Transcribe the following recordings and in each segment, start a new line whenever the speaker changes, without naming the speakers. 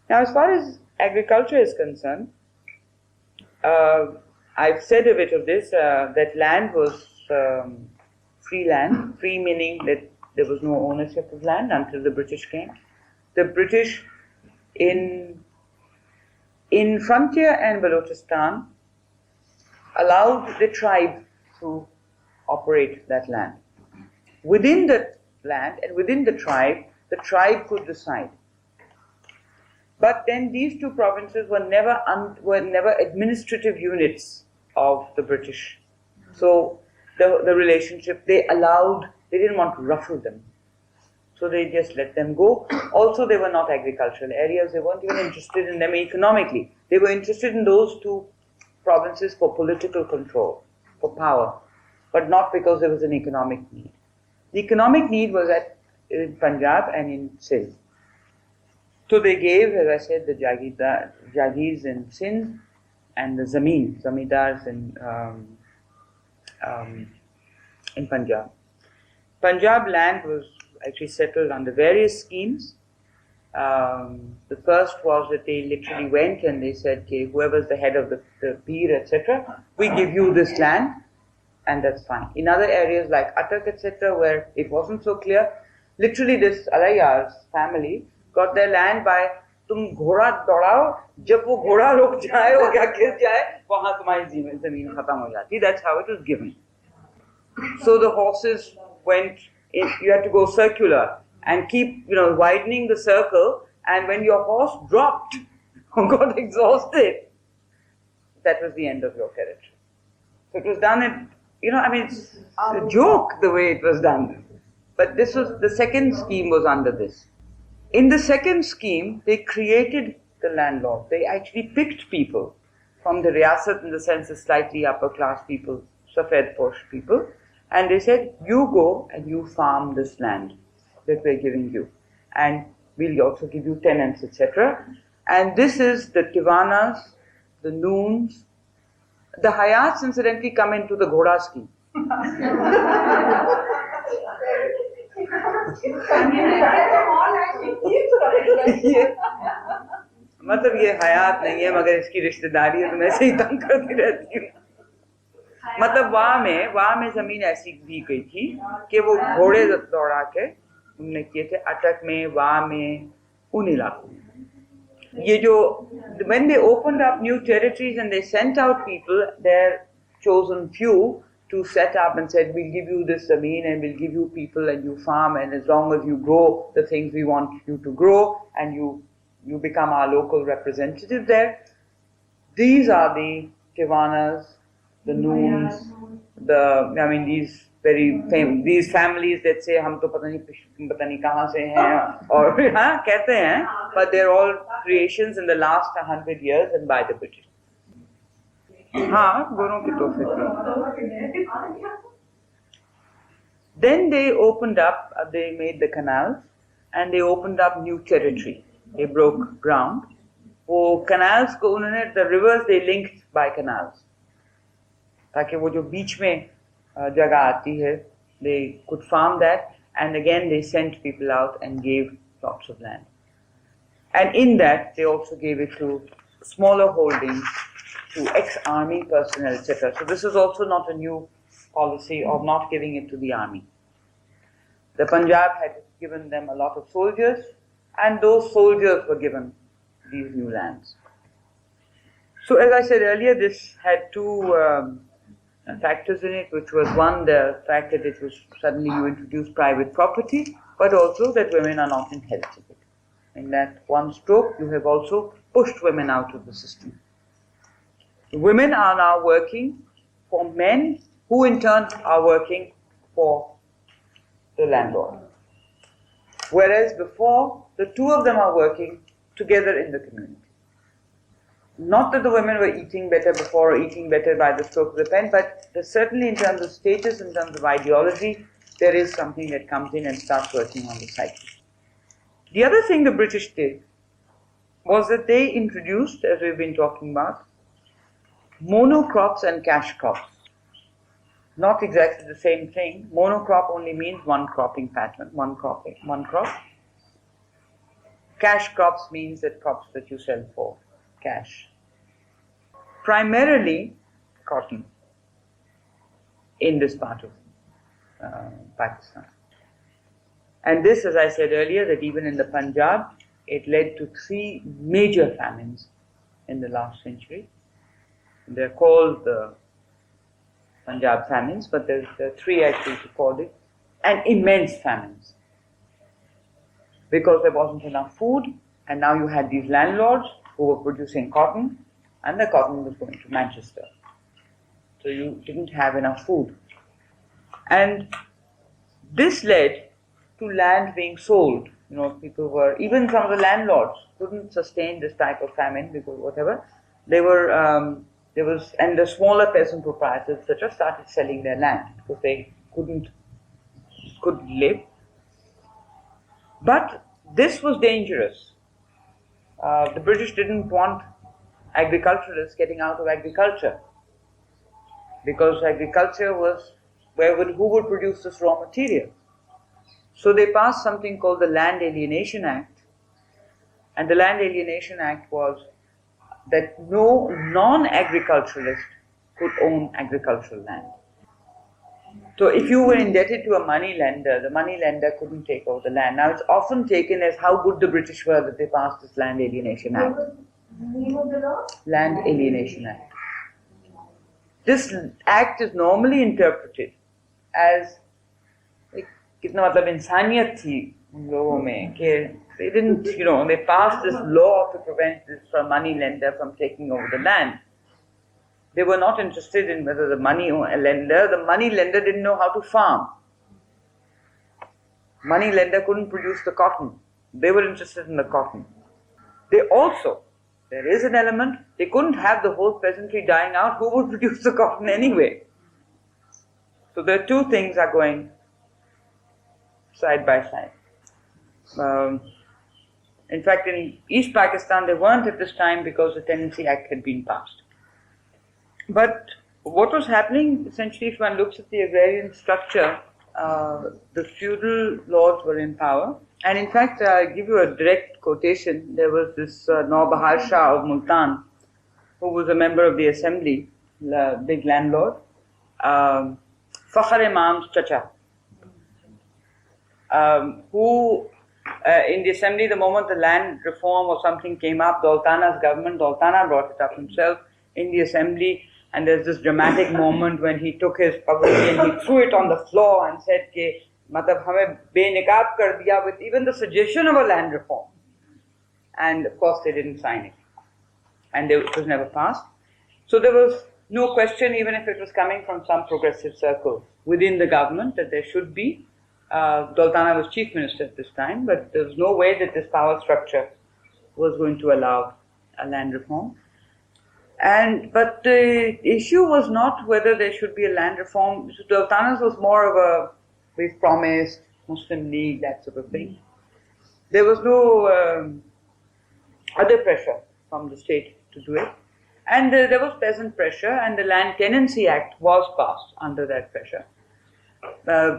Now, as far as agriculture is concerned, I've said a bit of this, that land was free land, free meaning that there was no ownership of land until the British came. The British in frontier and Balochistan allowed the tribe to operate that land. Within the land and within the tribe could decide. But then these two provinces were never administrative units of the British. So the relationship, they didn't want to ruffle them. So they just let them go. Also, they were not agricultural areas. They weren't even interested in them economically. They were interested in those two provinces for political control, for power, but not because there was an economic need. The economic need was in Punjab and in Sindh. So they gave, as I said, the Jagirs in Sindh and the Zamindars in Punjab. Punjab land was actually settled under various schemes. The first was that they literally went and they said, okay, whoever's the head of the peer, etc., we give you this land, and that's fine. In other areas like Attak, etc., where it wasn't so clear, literally this Alayar's family got their land by tum घोड़ा दौड़ाओ, जब वो घोड़ा रुक जाए, वो क्या गिर जाए, वहाँ तुम्हारी ज़मीन खत्म हो जाती. That's how it was given. So the horses went. You had to go circular and keep, widening the circle. And when your horse dropped or got exhausted, that was the end of your territory. So it was done it's a joke the way it was done. But the second scheme was under this. In the second scheme, they created the landlord. They actually picked people from the Riyasat, in the sense of slightly upper class people, Safed Posh people, and they said, you go and you farm this land that we're giving you. And we'll also give you tenants, etc. And this is the Tivanas, the Noons. The Hayats, incidentally, come into the Ghoda scheme. मतलब ये हयात नहीं है, मगर इसकी रिश्तेदारी है, तो मैं ऐसे ही तंग करती रहती हूँ. मतलब वहाँ में जमीन ऐसी दी गई थी कि वो घोड़े दौड़ा के उन्होंने किए थे अटक में, वहाँ में, उन इलाकों में. ये जो when they opened up new territories and they sent out people, their chosen few, to set up and said, we'll give you this zameen and we'll give you people and you farm, and as long as you grow the things we want you to grow and you become our local representative there. These are the Tivanas, the Noons, these very famous, these families that say हम तो पता नहीं कहाँ से हैं और हाँ कहते हैं, but they're all creations in the last 100 years and by the British. हाँ, गोरों की तोहफे. Then they opened up, they made the canals and they opened up new territory. They broke ground. वो canals को उन्होंने, the rivers they linked by canals, ताकि वो जो बीच में जगह आती है, they could farm that, and again they sent people out and gave plots of land. And in that they also gave it to smaller holdings, to ex-army personnel, etc. So this is also not a new policy of not giving it to the army. The Punjab had given them a lot of soldiers, and those soldiers were given these new lands. So as I said earlier, this had two factors in it, which was one, the fact that it was suddenly you introduce private property, but also that women are not inheriting it. In that one stroke, you have also pushed women out of the system. Women are now working for men who in turn are working for the landlord. Whereas before, the two of them are working together in the community. Not that the women were eating better before or eating better by the stroke of the pen, but certainly in terms of status, in terms of ideology, there is something that comes in and starts working on the psyche. The other thing the British did was that they introduced, as we've been talking about, monocrops and cash crops. Not exactly the same thing. Monocrop only means one cropping pattern, one crop. Cash crops means that crops that you sell for cash. Primarily cotton in this part of Pakistan. And this, as I said earlier, that even in the Punjab, it led to 3 major famines in the last century. They're called the Punjab famines, but there are 3 actually to call it, and immense famines. Because there wasn't enough food, and now you had these landlords who were producing cotton, and the cotton was going to Manchester. So you didn't have enough food. And this led to land being sold. You know, people were, even some of the landlords couldn't sustain this type of famine because whatever, they were, and the smaller peasant proprietors, etc., started selling their land because they couldn't live. But this was dangerous. The British didn't want agriculturalists getting out of agriculture because agriculture was who would produce this raw material. So they passed something called the Land Alienation Act, and the Land Alienation Act was that no non-agriculturalist could own agricultural land. So if you were indebted to a money lender, the money lender couldn't take over the land. Now it's often taken as how good the British were that they passed this Land Alienation Act. Land Alienation Act. This act is normally interpreted as कितना मतलब इंसानियत थी उन लोगों में कि they didn't, they passed this law to prevent this from money lender from taking over the land. They were not interested in whether the money lender didn't know how to farm. Money lender couldn't produce the cotton. They were interested in the cotton. There is an element, they couldn't have the whole peasantry dying out. Who would produce the cotton anyway? So the 2 things are going side by side. In fact, in East Pakistan, they weren't at this time because the Tenancy Act had been passed. But what was happening, essentially, if one looks at the agrarian structure, the feudal lords were in power. And in fact, I'll give you a direct quotation. There was this Bhit Shah of Multan, who was a member of the assembly, the big landlord, Fakhr Imam's chacha, who in the assembly, the moment the land reform or something came up, Doltana's government, Doltana brought it up himself in the assembly, and there's this dramatic moment when he took his pagodi and he threw it on the floor and said, "Ke, matlab hame beniqab kar diya," with even the suggestion of a land reform. And of course, they didn't sign it, and it was never passed. So there was no question, even if it was coming from some progressive circle within the government, that there should be. Doltana was chief minister at this time, but there was no way that this power structure was going to allow a land reform. But the issue was not whether there should be a land reform. Doltana's was more of a, we've promised, Muslim League, that sort of thing. There was no other pressure from the state to do it. And there was peasant pressure, and the Land Tenancy Act was passed under that pressure,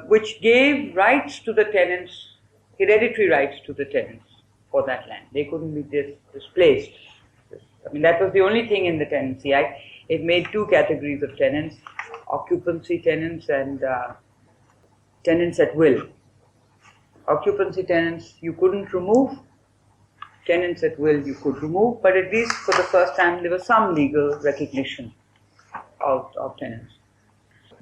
which gave rights to the tenants, hereditary rights to the tenants for that land. They couldn't be displaced. I mean, that was the only thing in the Tenancy Act. It made 2 categories of tenants, occupancy tenants and tenants at will. Occupancy tenants you couldn't remove, tenants at will you could remove, but at least for the first time there was some legal recognition of tenants.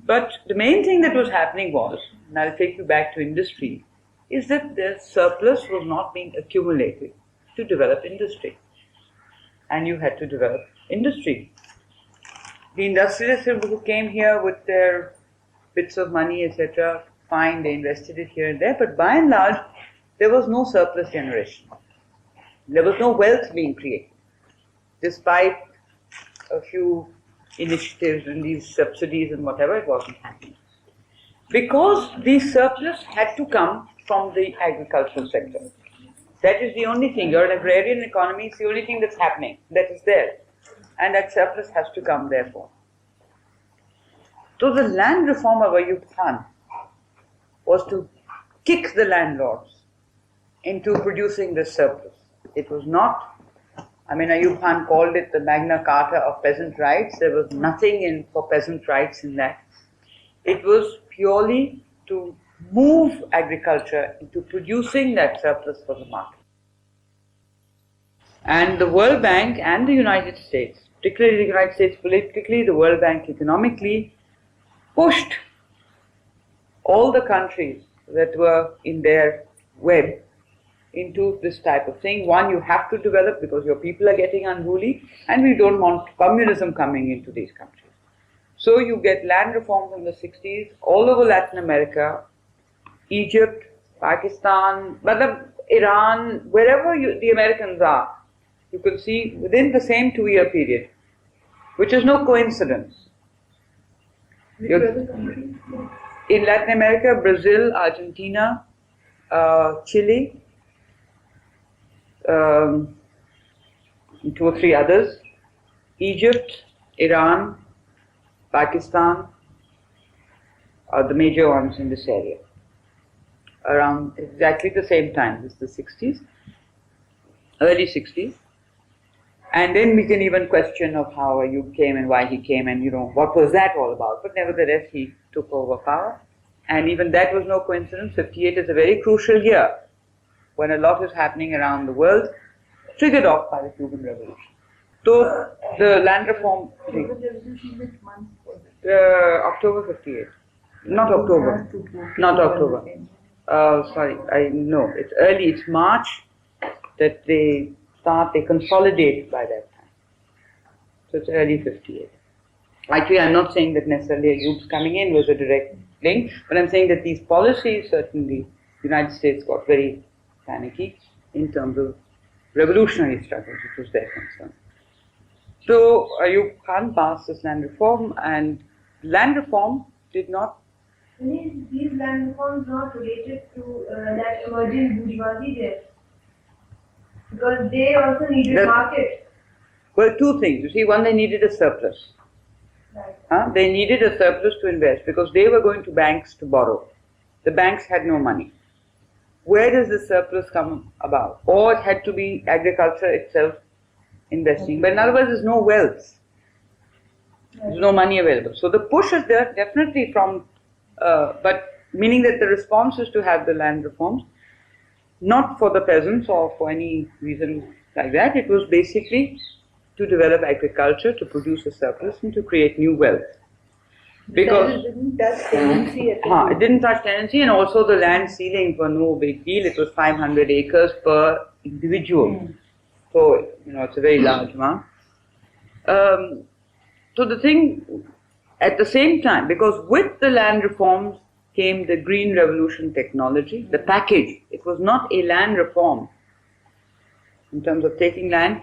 But the main thing that was happening was, and I'll take you back to industry, is that the surplus was not being accumulated to develop industry. And you had to develop industry. The industrialists who came here with their bits of money, etc., fine, they invested it here and there, but by and large, there was no surplus generation. There was no wealth being created, despite a few initiatives and these subsidies and whatever, it wasn't happening. Because the surplus had to come from the agricultural sector. That is the only thing. Your agrarian economy is the only thing that's happening, that is there. And that surplus has to come, therefore. So the land reform of Ayub Khan was to kick the landlords into producing this surplus. It was not, I mean, Ayub Khan called it the Magna Carta of peasant rights. There was nothing for peasant rights in that. It was purely to move agriculture into producing that surplus for the market. And the World Bank and the United States, particularly the United States politically, the World Bank economically, pushed all the countries that were in their web into this type of thing. One, you have to develop because your people are getting unruly, and we don't want communism coming into these countries. So you get land reforms in the 60s all over Latin America, Egypt, Pakistan, Iran, wherever the Americans are, you can see within the same 2-year period, which is no coincidence. In Latin America, Brazil, Argentina, Chile, 2 or 3 others, Egypt, Iran, Pakistan are the major ones in this area. Around exactly the same time, this is the 60s, early 60s. And then we can even question of how Ayub came and why he came and, what was that all about. But nevertheless, he took over power. And even that was no coincidence. 58 is a very crucial year when a lot is happening around the world, triggered off by the Cuban Revolution. So the land reform thing. October 58. Not October. Not October. It's early, it's March that they consolidate by that time. So it's early 58. Actually, I'm not saying that necessarily Ayub's coming in was a direct link, but I'm saying that these policies, certainly, the United States got very panicky in terms of revolutionary struggles, which was their concern. So Ayub Khan passed this land reform, and land reform did not.
These land reforms not related to that emerging bourgeoisie there, because they also needed market.
Well, 2 things. You see, one, they needed a surplus.
Right.
They needed a surplus to invest because they were going to banks to borrow. The banks had no money. Where does the surplus come about? Or it had to be agriculture itself investing. But in other words, there's no wealth. There's no money available. So the push is there definitely from, but meaning that the response is to have the land reforms, not for the peasants or for any reason like that. It was basically to develop agriculture, to produce a surplus, and to create new wealth. Because
it didn't touch tenancy at all.
It didn't touch tenancy, and also the land ceilings were no big deal. It was 500 acres per individual. So, it's a very large amount. So the thing, at the same time, because with the land reforms came the Green Revolution technology, the package. It was not a land reform in terms of taking land.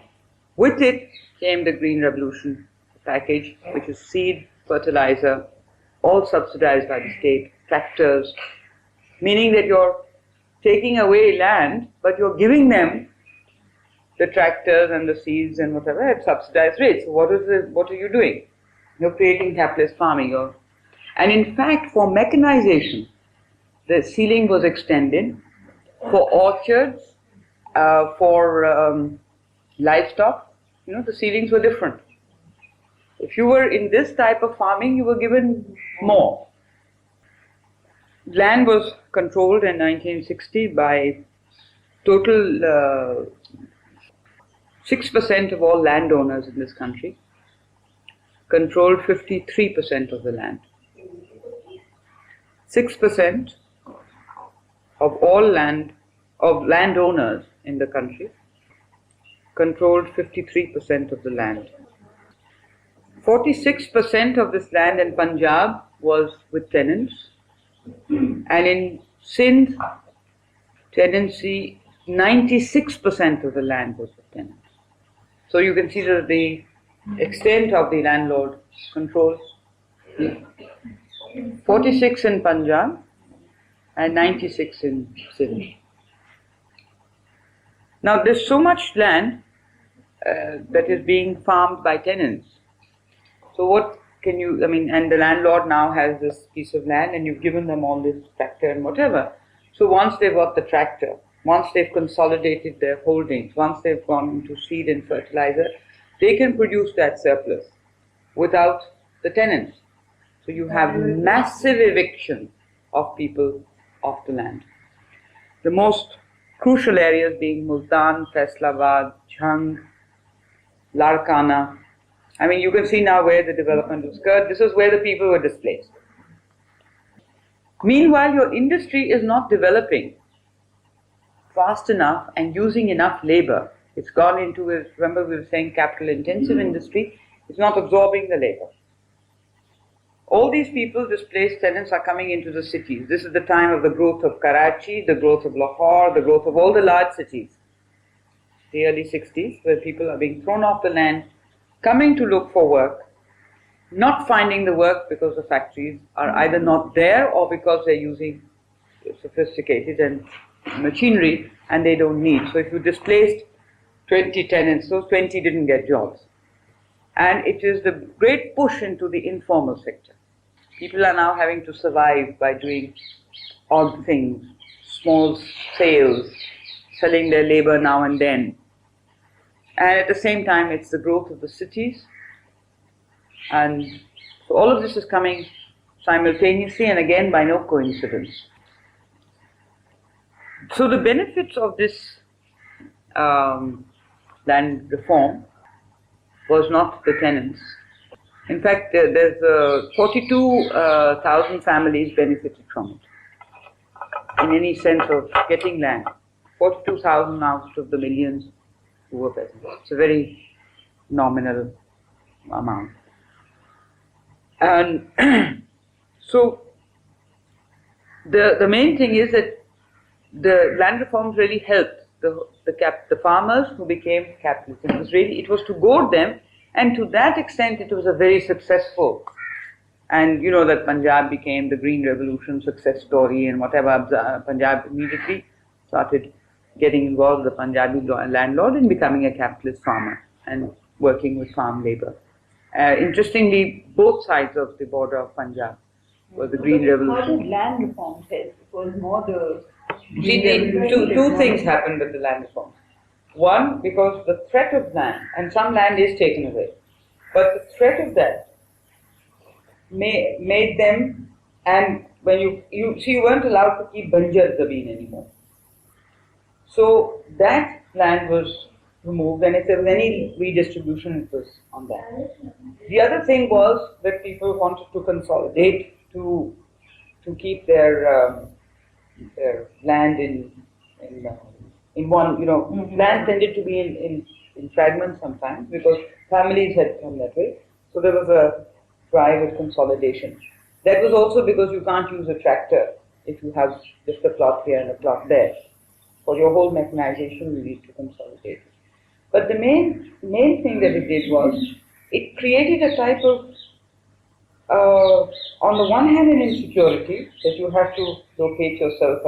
With it came the Green Revolution package, which is seed, fertilizer, all subsidized by the state, tractors, meaning that you're taking away land, but you're giving them the tractors and the seeds and whatever at subsidized rates. So what are you doing? You're creating capitalist farming. And in fact, for mechanization, the ceiling was extended. For orchards, for livestock, the ceilings were different. If you were in this type of farming, you were given more. Land was controlled in 1960 by total 6% of all landowners in this country controlled 53% of the land. 6% of all landowners in the country controlled 53% of the land. 46% of this land in Punjab was with tenants, and in Sindh, tenancy, 96% of the land was with tenants. So you can see that the extent of the landlord control. 46 in Punjab and 96 in Sindh. Now there's so much land that is being farmed by tenants. So what can you, and the landlord now has this piece of land and you've given them all this tractor and whatever. So once they've got the tractor, once they've consolidated their holdings, once they've gone into seed and fertilizer, they can produce that surplus without the tenants. So you have massive eviction of people off the land. The most crucial areas being Multan, Faisalabad, Jhang, Larkana. I mean, you can see now where the development was occurred. This is where the people were displaced. Meanwhile, your industry is not developing fast enough and using enough labor. It's gone into, remember we were saying capital-intensive industry, it's not absorbing the labor. All these people, displaced tenants, are coming into the cities. This is the time of the growth of Karachi, the growth of Lahore, the growth of all the large cities. The early 60s, where people are being thrown off the land, coming to look for work, not finding the work because the factories are either not there or because they're using sophisticated and machinery and they don't need. So if you displaced 20 tenants, those 20 didn't get jobs. And it is the great push into the informal sector. People are now having to survive by doing odd things, small sales, selling their labor now and then. And at the same time, it's the growth of the cities. And so all of this is coming simultaneously and again by no coincidence. So the benefits of this land reform was not the tenants. In fact, there's 42,000 families benefited from it. In any sense of getting land, 42,000 out of the millions who were present. It's a very nominal amount. And so the main thing is that the land reforms really helped the farmers who became capitalists. It was to goad them, and to that extent it was a very successful. And you know that Punjab became the Green Revolution success story and whatever. Punjab immediately started getting involved with the Punjabi landlord and becoming a capitalist farmer and working with farm labor. Interestingly, both sides of the border of Punjab were the Green Revolution.
How did land reforms help? It was more the...
Two things happened with the land reforms. One, because the threat of land, and some land is taken away, but the threat of that made them, and when you weren't allowed to keep Banjar Zabeen anymore. So that land was removed, and if there was any redistribution, it was on that. The other thing was that people wanted to consolidate to keep their land in one, land tended to be in fragments sometimes because families had come that way. So there was a drive at consolidation. That was also because you can't use a tractor if you have just a plot here and a plot there. For your whole mechanization, you need to consolidate it. But the main thing that it did was, it created a type of, on the one hand, an insecurity that you have to locate yourself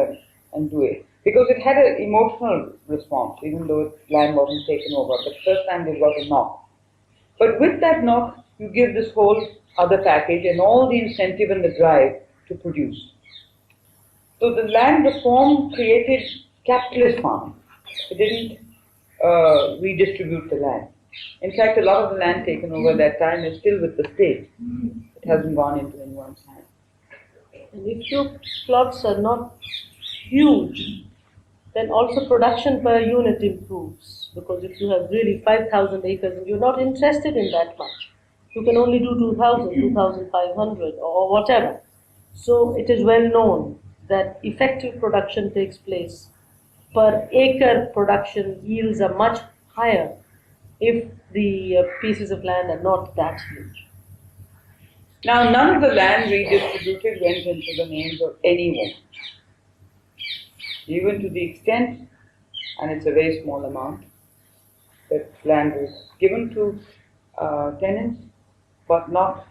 and do it. Because it had an emotional response, even though land wasn't taken over. But the first time they got a knock. But with that knock, you give this whole other package and all the incentive and the drive to produce. So the land reform created capitalist farming. It didn't redistribute the land. In fact, a lot of the land taken over that time is still with the state. It hasn't gone into anyone's hand.
And if your plots are not huge, then also production per unit improves. Because if you have really 5,000 acres and you're not interested in that much, you can only do 2,000, 2,500 or whatever. So it is well known that effective production takes place. Per acre production yields are much higher if the pieces of land are not that huge.
Now, none of the land redistributed went into the names of anyone. Even to the extent, and it's a very small amount, that land was given to tenants, but not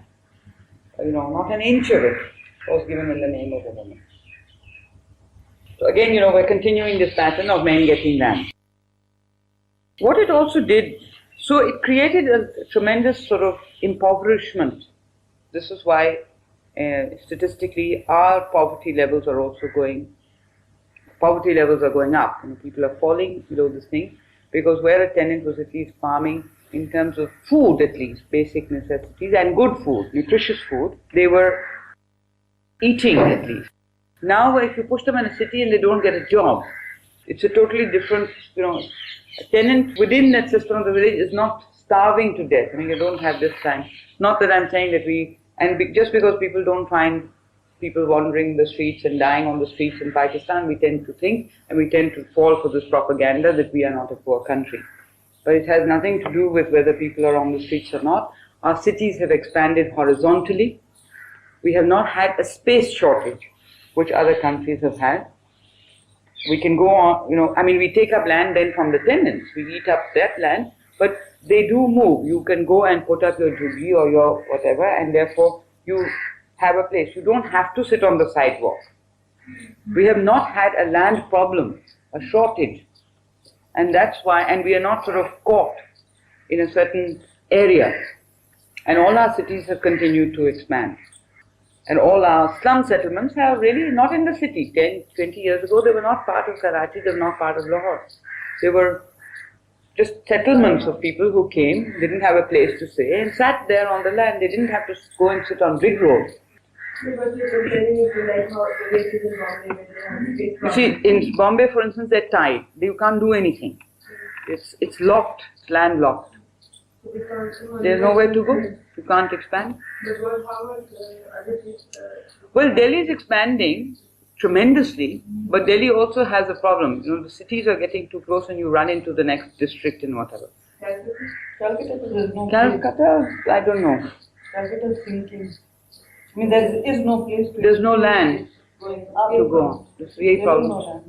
an inch of it was given in the name of a woman. So again, we're continuing this pattern of men getting land. What it also did, so it created a tremendous sort of impoverishment. This is why statistically our poverty levels are also going poverty levels are going up. People are falling below this thing because where a tenant was at least farming in terms of food, at least basic necessities and good food, nutritious food, they were eating at least. Now, if you push them in a city and they don't get a job, it's a totally different. A tenant within that system of the village is not starving to death. You don't have this time. Not that I'm saying that just because people don't find people wandering the streets and dying on the streets in Pakistan, we tend to think and we tend to fall for this propaganda that we are not a poor country. But it has nothing to do with whether people are on the streets or not. Our cities have expanded horizontally. We have not had a space shortage, which other countries have had. We can go on, we take up land then from the tenants. We eat up that land, but they do move. You can go and put up your juggi or your whatever, and therefore you have a place. You don't have to sit on the sidewalk. We have not had a land problem, a shortage. And that's why, and we are not sort of caught in a certain area. And all our cities have continued to expand. And all our slum settlements are really not in the city. 10, 20 years ago, they were not part of Karachi, they were not part of Lahore. They were just settlements of people who came, didn't have a place to stay, and sat there on the land. They didn't have to go and sit on big roads. You see, in Bombay, for instance, they're tied. You can't do anything. It's locked, it's landlocked. There's nowhere to go. You can't expand. Well, Delhi is expanding tremendously, but Delhi also has a problem. The cities are getting too close and you run into the next district and whatever. Calcutta, I don't know.
Calcutta is sinking. There is no place to
There's no land
to
go on. It's a problem.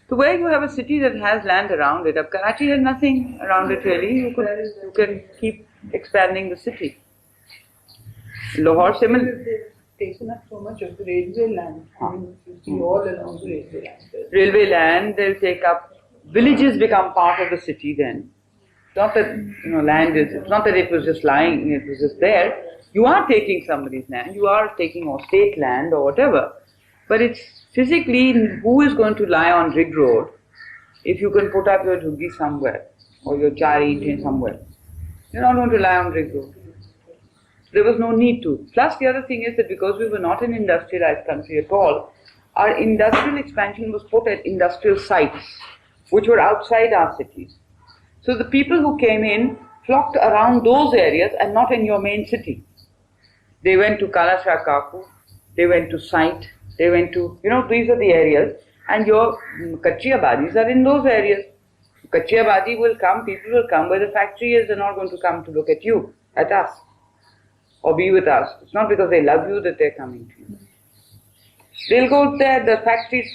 So where you have a city that has land around it, Karachi has nothing around it really, you can keep expanding the city. Lahore similar.
Taken up so much of the railway land. You see all along the railway land.
Railway land, they'll take up, villages become part of the city then. It's not that, land is, it's not that it was just lying, it was just there. You are taking somebody's land, you are taking or state land or whatever, but it's physically who is going to lie on Rig Road if you can put up your juggi somewhere or your chai eating somewhere. You're not going to lie on Rig Road. There was no need to. Plus the other thing is that because we were not an industrialized country at all, our industrial expansion was put at industrial sites which were outside our cities. So the people who came in flocked around those areas and not in your main city. They went to Kala Shah Kaku, they went to Site, they went to, these are the areas, and your Kachi Abadis are in those areas. Kachi Abadi will come, people will come where the factory is, they're not going to come to look at you, at us, or be with us. It's not because they love you that they're coming to you. They'll go there, the factories,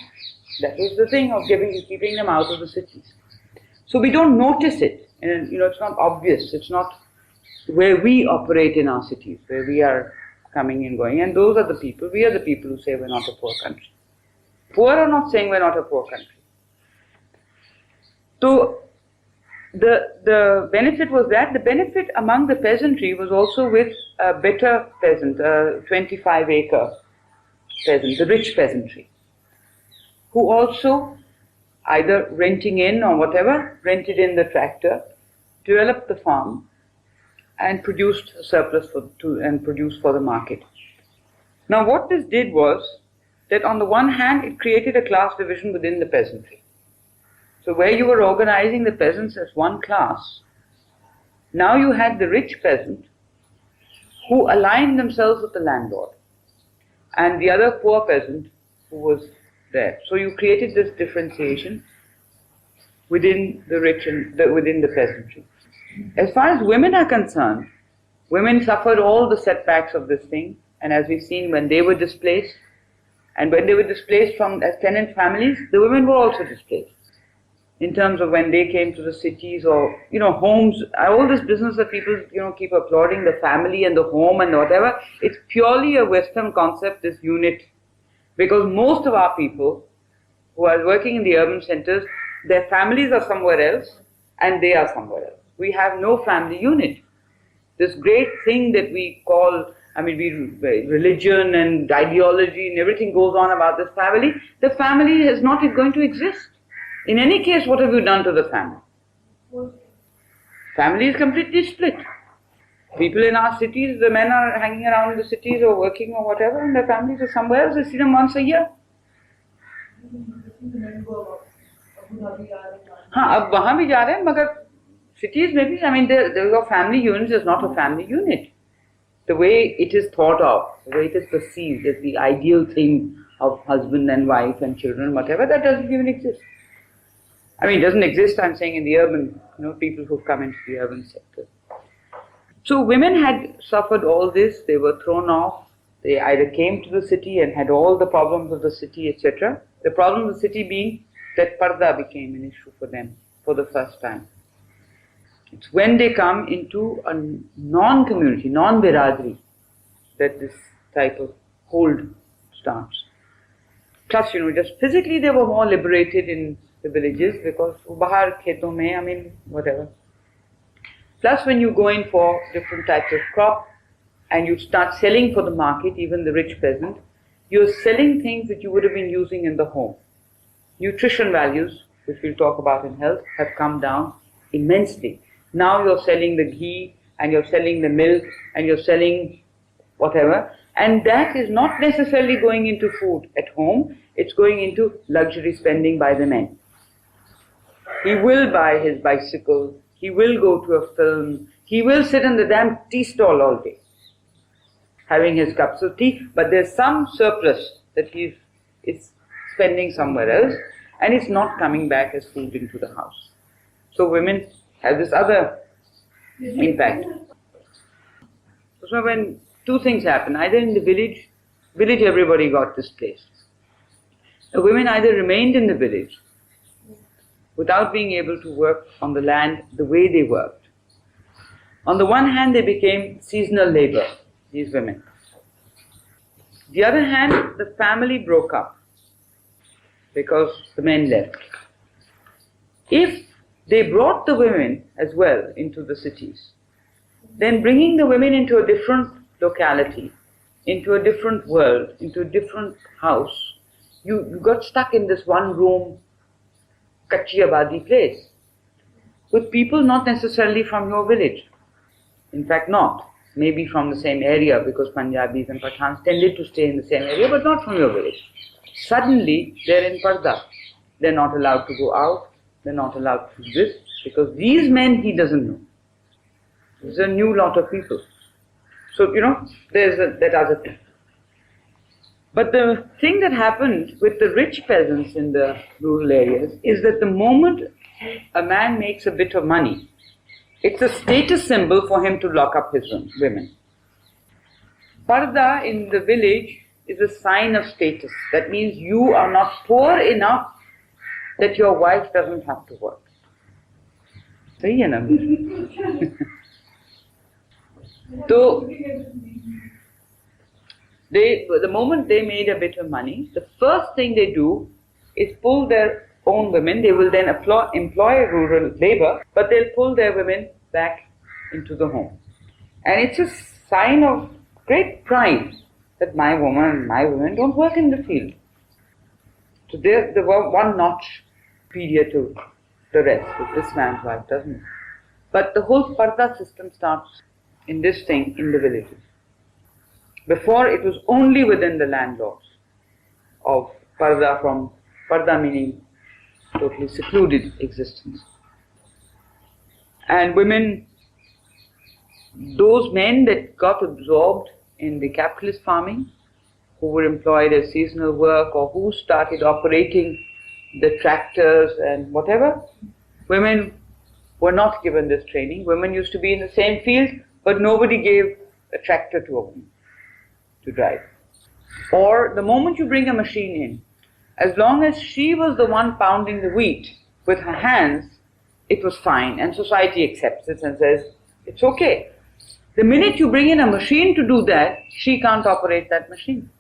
that is the thing of keeping them out of the cities. So we don't notice it, and it's not obvious, it's not where we operate in our cities, where we are coming and going, and those are the people, we are the people who say we're not a poor country. Poor are not saying we're not a poor country. So the benefit was that, the benefit among the peasantry was also with a better peasant, a 25-acre peasant, the rich peasantry, who also either renting in or whatever, rented in the tractor, developed the farm, and produced a surplus produced for the market. Now what this did was that on the one hand it created a class division within the peasantry. So where you were organizing the peasants as one class, now you had the rich peasant who aligned themselves with the landlord and the other poor peasant who was there. So you created this differentiation within the rich and within the peasantry. As far as women are concerned, women suffered all the setbacks of this thing, and as we've seen, when they were displaced, and when they were displaced from as tenant families, the women were also displaced. In terms of when they came to the cities or, homes, all this business that people, keep applauding, the family and the home and whatever, it's purely a Western concept, this unit. Because most of our people who are working in the urban centers, their families are somewhere else and they are somewhere else. We have no family unit. This great thing that we call I mean, religion and ideology and everything goes on about this family. The family is not going to exist. In any case, what have you done to the family? Family is completely split. People in our cities, the men are hanging around in the cities or working or whatever, and their families are somewhere else. They see them once a year. हाँ, अब वहाँ भी जा रहे हैं, मगर cities में भी, I mean, your family unit is not a family unit. The way it is thought of, the way it is perceived as the ideal thing of husband and wife and children, whatever, that doesn't even exist. I mean, it doesn't exist, I'm saying, in the urban, people who've come into the urban sector. So women had suffered all this, they were thrown off, they either came to the city and had all the problems of the city, etc. The problem of the city being that parda became an issue for them for the first time. It's when they come into a non-community, non-biradri, that this type of hold starts. Plus, just physically they were more liberated in the villages because bahar kheton mein, I mean, whatever. Plus, when you go in for different types of crop and you start selling for the market, even the rich peasant, you're selling things that you would have been using in the home. Nutrition values, which we'll talk about in health, have come down immensely. Now you're selling the ghee and you're selling the milk and you're selling whatever, and that is not necessarily going into food at home, it's going into luxury spending by the men. He will buy his bicycle, he will go to a film, he will sit in the damn tea stall all day, having his cups of tea, but there's some surplus that he is spending somewhere else, and it's not coming back as food into the house. So women have this other impact. So when two things happen, either in the village everybody got displaced. The women either remained in the village without being able to work on the land the way they worked. On the one hand, they became seasonal labor, these women. The other hand, the family broke up because the men left. If they brought the women as well into the cities, then bringing the women into a different locality, into a different world, into a different house, you got stuck in this one room, kachi abadi place, with people not necessarily from your village. In fact, not. Maybe from the same area, because Punjabis and Pathans tended to stay in the same area, but not from your village. Suddenly, they're in parda. They're not allowed to go out. They're not allowed to do this, because these men he doesn't know. There's a new lot of people. So, there's that other thing. But the thing that happened with the rich peasants in the rural areas is that the moment a man makes a bit of money, it's a status symbol for him to lock up his women. Parda in the village is a sign of status. That means you are not poor enough that your wife doesn't have to work. Sahi hai na? So, the moment they made a bit of money, the first thing they do is pull their own women. They will then employ rural labor, but they'll pull their women back into the home. And it's a sign of great pride that my women don't work in the field. So they're one notch superior to the rest, but this man's wife doesn't. But the whole parda system starts in this thing in the villages. Before, it was only within the landlords of parda meaning totally secluded existence. And women, those men that got absorbed in the capitalist farming, who were employed as seasonal work or who started operating the tractors and whatever, women were not given this training. Women used to be in the same field, but nobody gave a tractor to a woman to drive. Or the moment you bring a machine in, as long as she was the one pounding the wheat with her hands, it was fine, and society accepts it and says, it's okay. The minute you bring in a machine to do that, she can't operate that machine.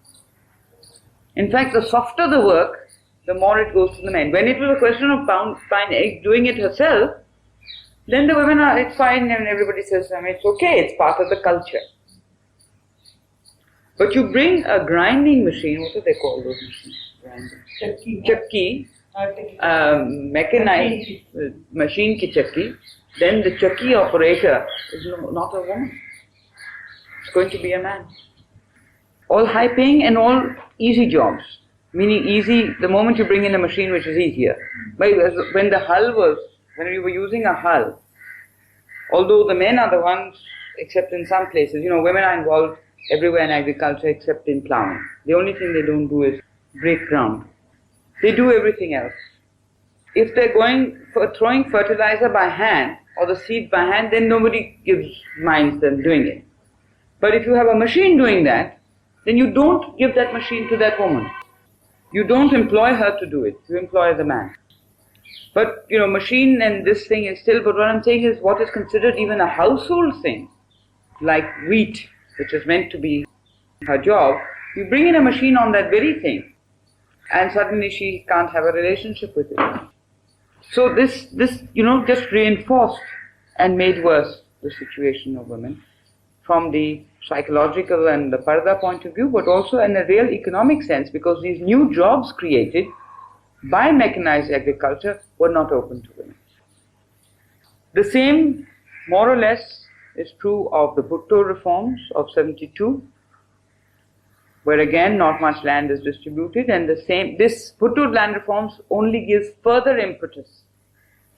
In fact, the softer the work, the more it goes to the men. When it was a question of doing it herself, then the women are, it's fine, and everybody says, it's okay, it's part of the culture. But you bring a grinding machine, what do they call those machines? Grinding. Chakki, mechanized machine ki chakki, then the chakki operator is not a woman. It's going to be a man. All high paying and all easy jobs. Meaning easy, the moment you bring in a machine which is easier. But when you were using a hull, although the men are the ones, except in some places, women are involved everywhere in agriculture except in plowing. The only thing they don't do is break ground. They do everything else. If they're going for throwing fertilizer by hand or the seed by hand, then nobody minds them doing it. But if you have a machine doing that, then you don't give that machine to that woman. You don't employ her to do it, you employ the man. But, machine and this thing is still, but what I'm saying is what is considered even a household thing, like wheat, which is meant to be her job, you bring in a machine on that very thing, and suddenly she can't have a relationship with it. So this just reinforced and made worse the situation of women from the psychological and the parda point of view, but also in a real economic sense, because these new jobs created by mechanized agriculture were not open to women. The same, more or less, is true of the Bhutto reforms of 72, where again not much land is distributed, and this Bhutto land reforms only gives further impetus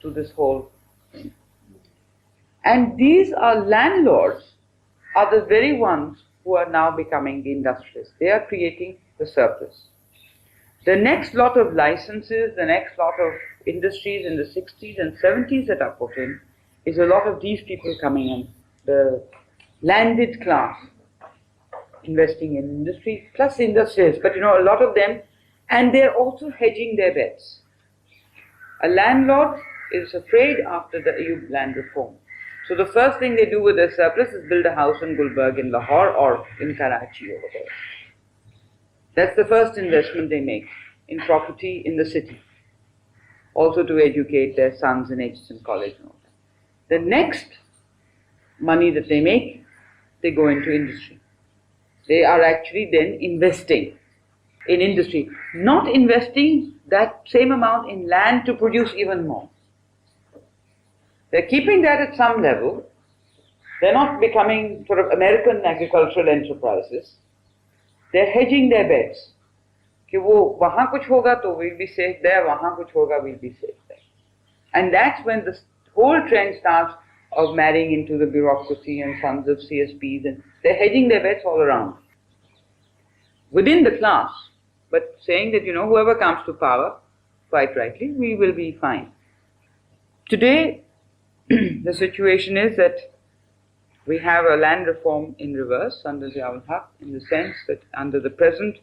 to this whole thing. And these are landlords are the very ones who are now becoming the industrialists. They are creating the surplus. The next lot of licenses, the next lot of industries in the 60s and 70s that are put in, is a lot of these people coming in, the landed class, investing in industry, plus industrialists, but a lot of them, and they're also hedging their bets. A landlord is afraid after the Ayub land reform. So the first thing they do with their surplus is build a house in Gulbarg, in Lahore, or in Karachi over there. That's the first investment they make in property in the city. Also to educate their sons in Edgerton College and all that. The next money that they make, they go into industry. They are actually then investing in industry, not investing that same amount in land to produce even more. They're keeping that at some level. They're not becoming sort of American agricultural enterprises. They're hedging their bets. कि वो वहाँ कुछ होगा तो we'll be safe there, वहाँ कुछ होगा we'll be safe there. And that's when the whole trend starts of marrying into the bureaucracy and sons of CSPs, and they're hedging their bets all around. Within the class, but saying that, whoever comes to power, quite rightly, we will be fine. Today, the situation is that we have a land reform in reverse under Ziaul Haq, in the sense that under the present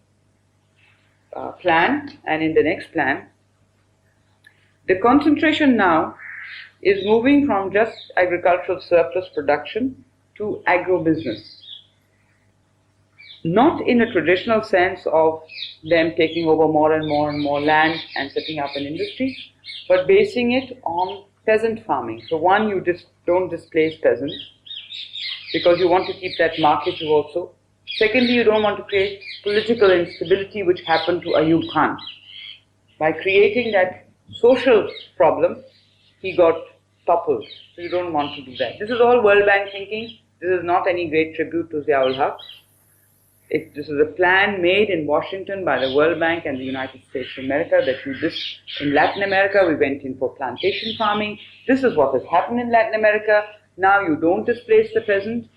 plan and in the next plan, the concentration now is moving from just agricultural surplus production to agro-business. Not in a traditional sense of them taking over more and more and more land and setting up an industry, but basing it on peasant farming. So one, you just don't displace peasants because you want to keep that market also. Secondly, you don't want to create political instability which happened to Ayub Khan. By creating that social problem, he got toppled. So you don't want to do that. This is all World Bank thinking. This is not any great tribute to Ziaul Haq. This is a plan made in Washington by the World Bank and the United States of America that in Latin America we went in for plantation farming. This is what has happened in Latin America. Now you don't displace the peasant.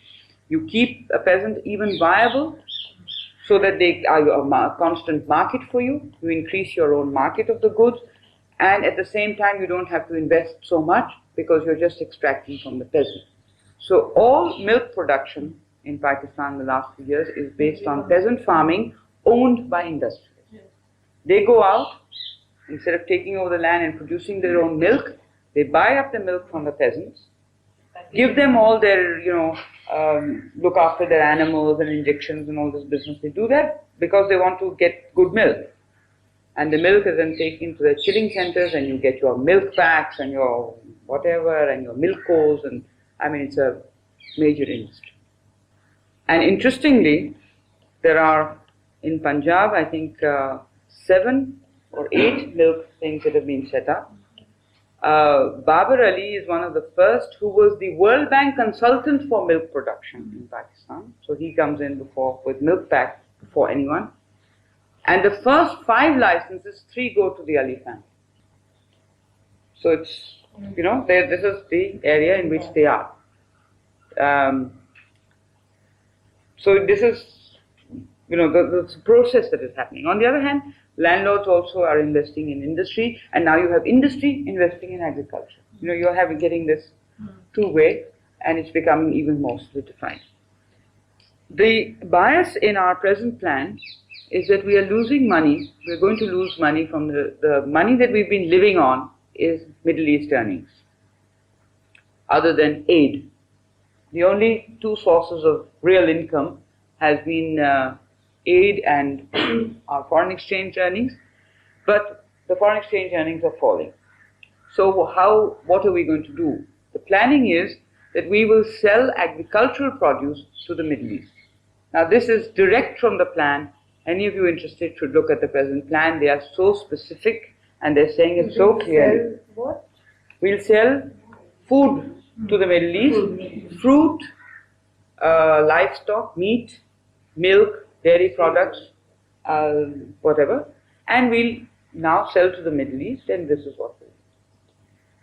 You keep a peasant even viable so that they are a constant market for you. You increase your own market of the goods, and at the same time you don't have to invest so much because you're just extracting from the peasant. So all milk production in Pakistan in the last few years is based on peasant farming owned by industrialists. They go out, instead of taking over the land and producing their own milk, they buy up the milk from the peasants, give them all their, look after their animals and injections and all this business. They do that because they want to get good milk. And the milk is then taken to the chilling centers and you get your milk packs and your whatever and your milk cows, and it's a major industry. And interestingly, There are, in Punjab, I think 7 or 8 milk things that have been set up. Babar Ali is one of the first who was the World Bank consultant for milk production in Pakistan. So he comes in before with milk pack before anyone. And the first 5 licenses, 3 go to the Ali family. So it's, this is the area in which they are. So this is, the process that is happening. On the other hand, landlords also are investing in industry, and now you have industry investing in agriculture. You're getting this two-way, and it's becoming even more solidified. The bias in our present plan is that we are losing money. We're going to lose money from the money that we've been living on is Middle East earnings, other than aid. The only 2 sources of real income has been aid and our foreign exchange earnings, but the foreign exchange earnings are falling. So what are we going to do? The planning is that we will sell agricultural produce to the Middle East. Now this is direct from the plan. Any of you interested should look at the present plan. They are so specific and they're saying it so clearly.
What?
We'll sell food to the Middle East, fruit, livestock, meat, milk, dairy products, whatever, and we'll now sell to the Middle East, and this is what we'll do.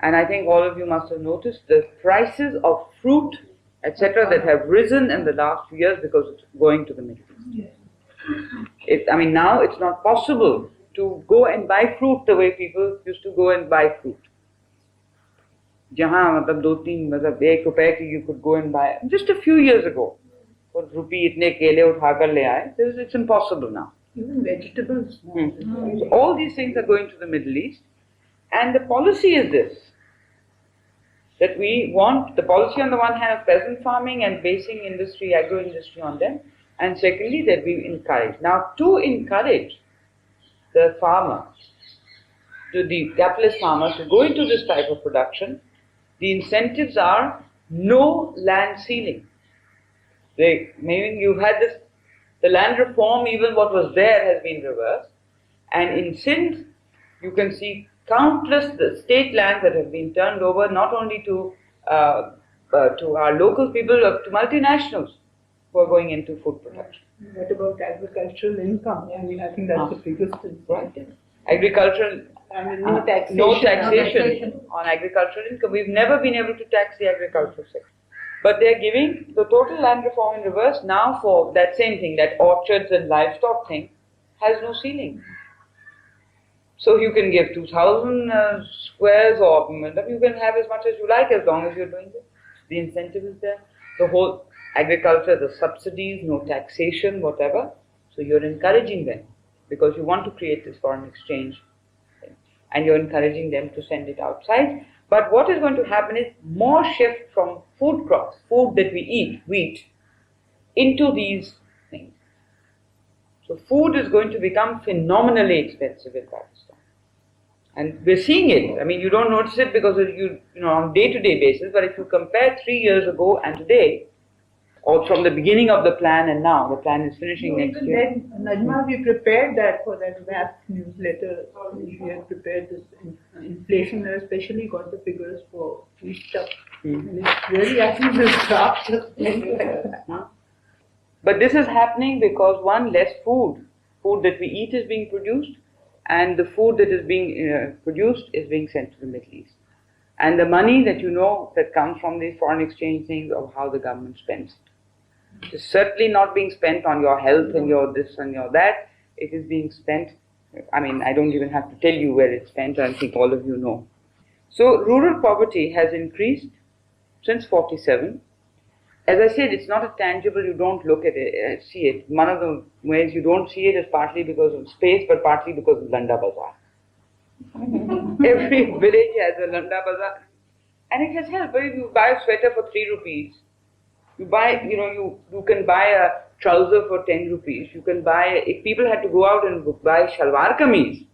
And I think all of you must have noticed the prices of fruit, etc., that have risen in the last few years because it's going to the Middle East. Now it's not possible to go and buy fruit the way people used to go and buy fruit. Jahan, ₹1 you could go and buy just a few years ago. For rupee itne kele utha kar le aaye. It's impossible now.
Even vegetables.
So all these things are going to the Middle East, and the policy is this: that we want the policy on the one hand of peasant farming and basing industry, agro-industry on them, and secondly that we encourage. Now, to encourage the farmer, the capitalist farmer, to go into this type of production, the incentives are no land ceiling. Meaning you've had this, the land reform, even what was there has been reversed, and in Sindh you can see countless state lands that have been turned over not only to our local people, to multinationals who are going into food production.
What about agricultural income? I think that's the biggest thing.
Right. Agricultural, no taxation on agricultural income. We've never been able to tax the agricultural sector. But they're giving the total land reform in reverse now for that same thing, that orchards and livestock thing has no ceiling. So you can give 2,000 squares, or you can have as much as you like as long as you're doing it. The incentive is there. The whole agriculture, the subsidies, no taxation, whatever. So you're encouraging them because you want to create this foreign exchange thing, and you're encouraging them to send it outside. But what is going to happen is more shift from food crops, food that we eat, wheat, into these things. So food is going to become phenomenally expensive in Pakistan. And we're seeing it. You don't notice it because on day-to-day basis, but if you compare 3 years ago and today, or from the beginning of the plan and now, the plan is finishing next year.
Najma, we prepared that for that WAP newsletter. We had prepared this inflation, and especially got the figures for wheat stuff. And it's really actually this graph just
But this is happening because less food that we eat is being produced, and the food that is being produced is being sent to the Middle East. And the money that comes from these foreign exchange things of how the government spends it. It is certainly not being spent on your health and your this and your that. It is being spent, I don't even have to tell you where it's spent, I think all of you know. So rural poverty has increased since 47. As I said, it's not a tangible, you don't look at it, see it. One of the ways you don't see it is partly because of space, but partly because of Landa Bazaar. Every village has a Landa Bazaar. And it has helped. But if you buy a sweater for 3 rupees, you buy, you can buy a trouser for 10 rupees. You can buy, if people had to go out and buy shalwar kameez,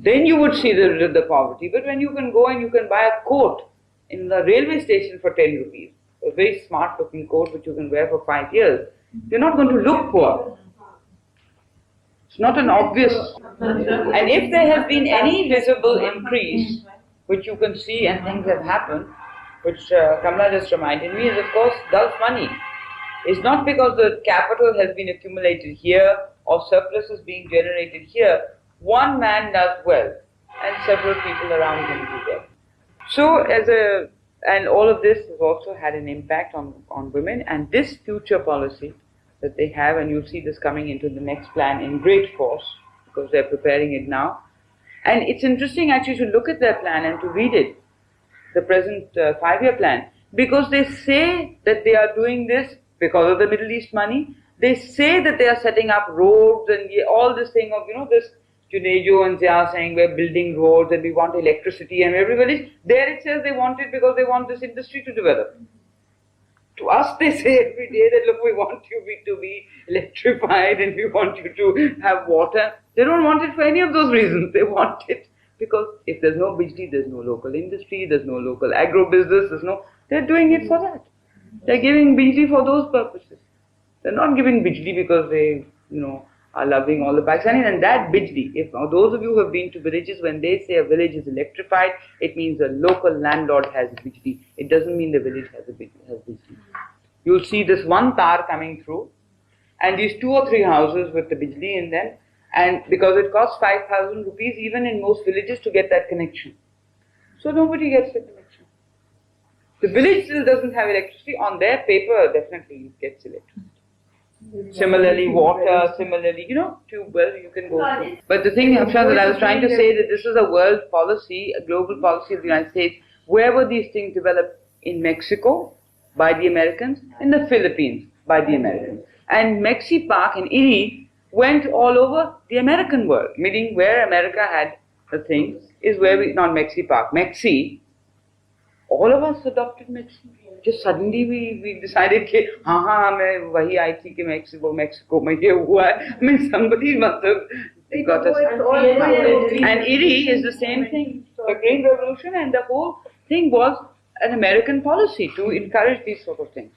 then you would see the poverty. But when you can go and you can buy a coat in the railway station for 10 rupees, a very smart looking coat which you can wear for 5 years, They're not going to look poor. It's not an obvious. And if there has been any visible increase, which you can see and things have happened, which Kamala just reminded me, is of course Gulf money. It's not because the capital has been accumulated here or surplus is being generated here. One man does well and several people around him do well. So and all of this has also had an impact on women, and this future policy that they have, and you'll see this coming into the next plan in great force because they're preparing it now. And it's interesting actually to look at their plan and to read it, the present 5-year plan, because they say that they are doing this because of the Middle East money. They say that they are setting up roads and all this thing of, this Junejo and Zia saying we're building roads and we want electricity and everybody. There it says they want it because they want this industry to develop. To us they say every day that look, we want you to be electrified and we want you to have water. They don't want it for any of those reasons. They want it because if there's no bijli, there's no local industry, there's no local agro-business, they're doing it for that. They're giving bijli for those purposes. They're not giving bijli because they, are loving all the Pakistanis. And that bijli, if those of you who have been to villages, when they say a village is electrified, it means a local landlord has bijli. It doesn't mean the village has bijli. You'll see this one tar coming through, and these 2 or 3 houses with the bijli in them, and because it costs 5,000 rupees even in most villages to get that connection. So nobody gets the connection. The village still doesn't have electricity. On their paper, definitely it gets electricity. Similarly, water, similarly, tube well, you can go through. But the thing, Afshan, that I was trying to say that this is a world policy, a global policy of the United States. Where were these things developed? In Mexico, by the Americans, in the Philippines, by the Americans. And Mexi Park and IRI went all over the American world, meaning where America had the thing is where not Mexi Park, Mexi. All of us adopted Mexi. Just suddenly we decided that, मैं वही आई थी कि Mexico में ये हुआ है. I mean, somebody must have got us. And IRI is the same thing. The Green Revolution and the whole thing was an American policy to encourage these sort of things.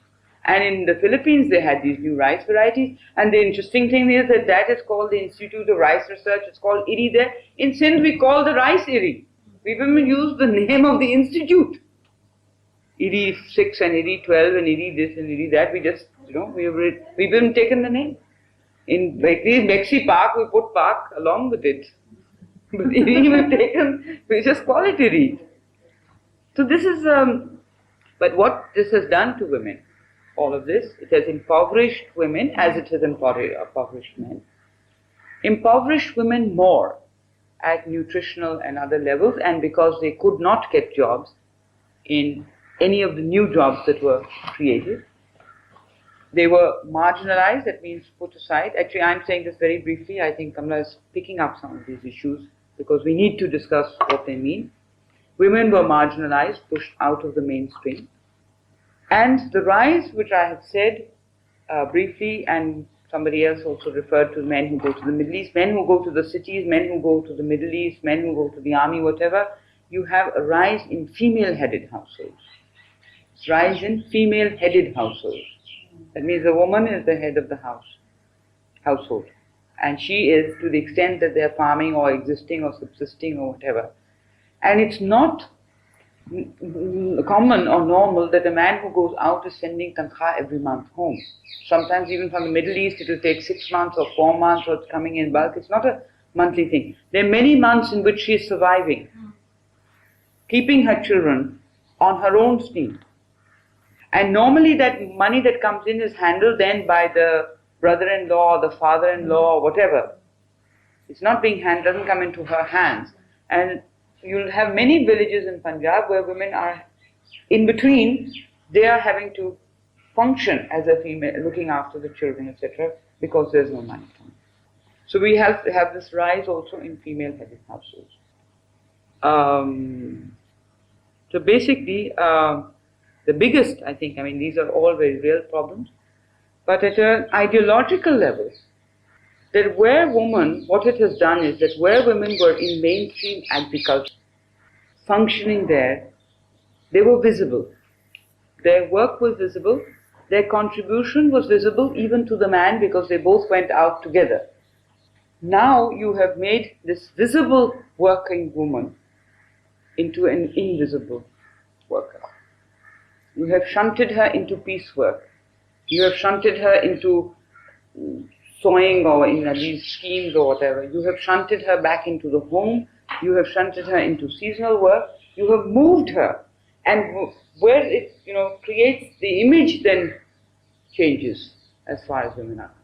And in the Philippines, they had these new rice varieties. And the interesting thing is that is called the Institute of Rice Research. It's called IRI there. In Sindh, we call the rice IRI. We even use the name of the institute. IRI 6 and IRI 12 and IRI this and IRI that. We just, we've even taken the name. In Mexi Park, we put park along with it. But IRI we just call it IRI. So this is, but what this has done to women, all of this, it has impoverished women as it has impoverished men. Impoverished women more at nutritional and other levels, and because they could not get jobs in any of the new jobs that were created. They were marginalized, that means put aside. Actually, I'm saying this very briefly. I think Kamala is picking up some of these issues because we need to discuss what they mean. Women were marginalized, pushed out of the mainstream. And the rise, which I have said briefly, and somebody else also referred to men who go to the Middle East, men who go to the cities, men who go to the Middle East, men who go to the army, whatever, you have a rise in female-headed households. It's rise in female-headed households. That means the woman is the head of the household. And she is, to the extent that they are farming or existing or subsisting or whatever. And it's not common or normal that a man who goes out is sending tankha every month home. Sometimes even from the Middle East it will take 6 months or 4 months or it's coming in bulk. It's not a monthly thing. There are many months in which she is surviving, keeping her children on her own steam. And normally that money that comes in is handled then by the brother-in-law or the father-in-law or whatever. It's not being handled, doesn't come into her hands. And you'll have many villages in Punjab where women are in between, they are having to function as a female, looking after the children, etc., because there's no money coming. So we have this rise also in female-headed households. So basically, the biggest, I think, these are all very real problems, but at an ideological level, that where what it has done is that where women were in mainstream agriculture, functioning there, they were visible. Their work was visible, their contribution was visible even to the man because they both went out together. Now you have made this visible working woman into an invisible worker. You have shunted her into piecework. You have shunted her into sewing or in these schemes or whatever. You have shunted her back into the home. You have shunted her into seasonal work. You have moved her. And where it creates, the image then changes as far as women are concerned.